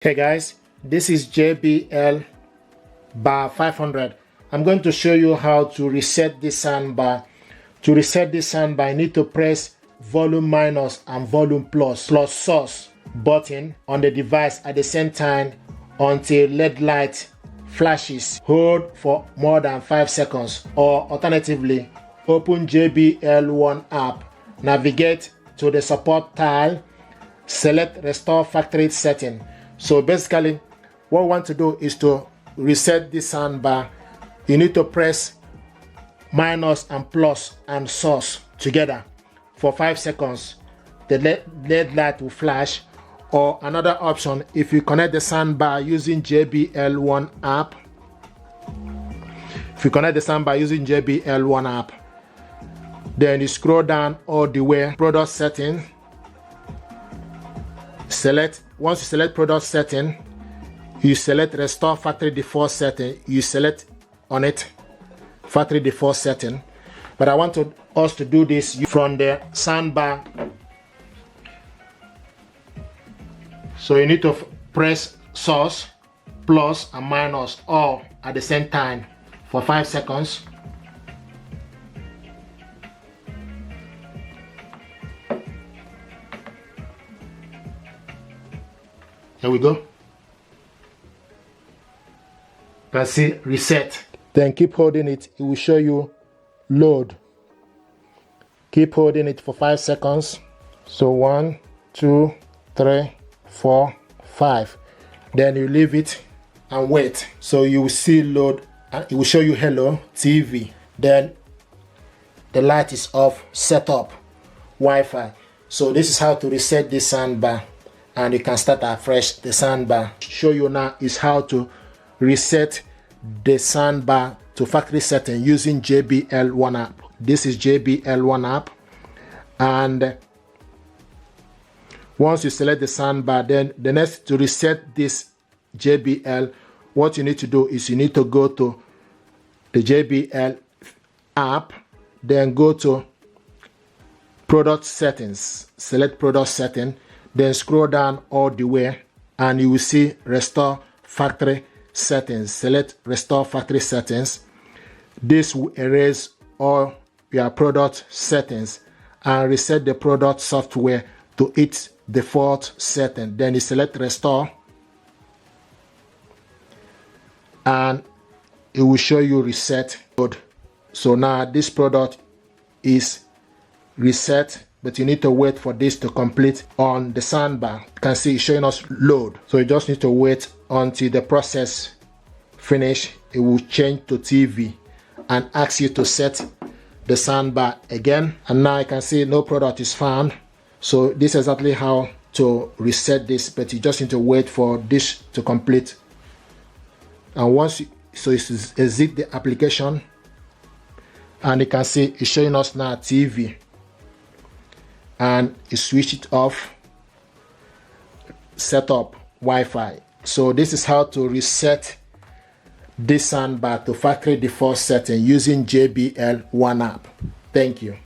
Hey guys, this is JBL bar 500. I'm going to show you how to reset this soundbar. To reset this soundbar, you need to press volume minus and volume plus source button on the device at the same time until LED light flashes. Hold for more than 5 seconds, or alternatively, open JBL One app, navigate to the support tile, select restore factory setting. So basically, what we want to do is to reset this soundbar. You need to press minus and plus and source together for 5 seconds. The LED light will flash. Or another option, if you connect the soundbar using JBL One app, then you scroll down all the way, product setting. Once you select product setting, you select restore factory default setting. You select on it factory default setting. But I want us to do this from the soundbar. So you need to press source, plus and minus all at the same time for 5 seconds. There we go. You can see reset. Then keep holding it. It will show you load. Keep holding it for 5 seconds. So 1, 2, 3, 4, 5. Then you leave it and wait. So you will see load and it will show you hello TV. Then the light is off, set up Wi-Fi. So this is how to reset this soundbar. And you can start afresh the soundbar. Show you now is how to reset the soundbar to factory setting using JBL One app. This is JBL One app, and once you select the soundbar, then the next to reset this JBL, what you need to do is you need to go to the JBL app, then go to product settings, select product setting. Then scroll down all the way and you will see restore factory settings. Select restore factory settings. This will erase all your product settings and reset the product software to its default setting. Then you select restore and it will show you reset. So now this product is reset, but you need to wait for this to complete on the soundbar. You can see it's showing us load. So you just need to wait until the process finish. It will change to TV and ask you to set the soundbar again. And now you can see no product is found. So this is exactly how to reset this, but you just need to wait for this to complete. And once you exit the application, and you can see it's showing us now TV. And you switch it off, set up Wi-Fi. So this is how to reset this soundbar to factory default setting using JBL One app. Thank you.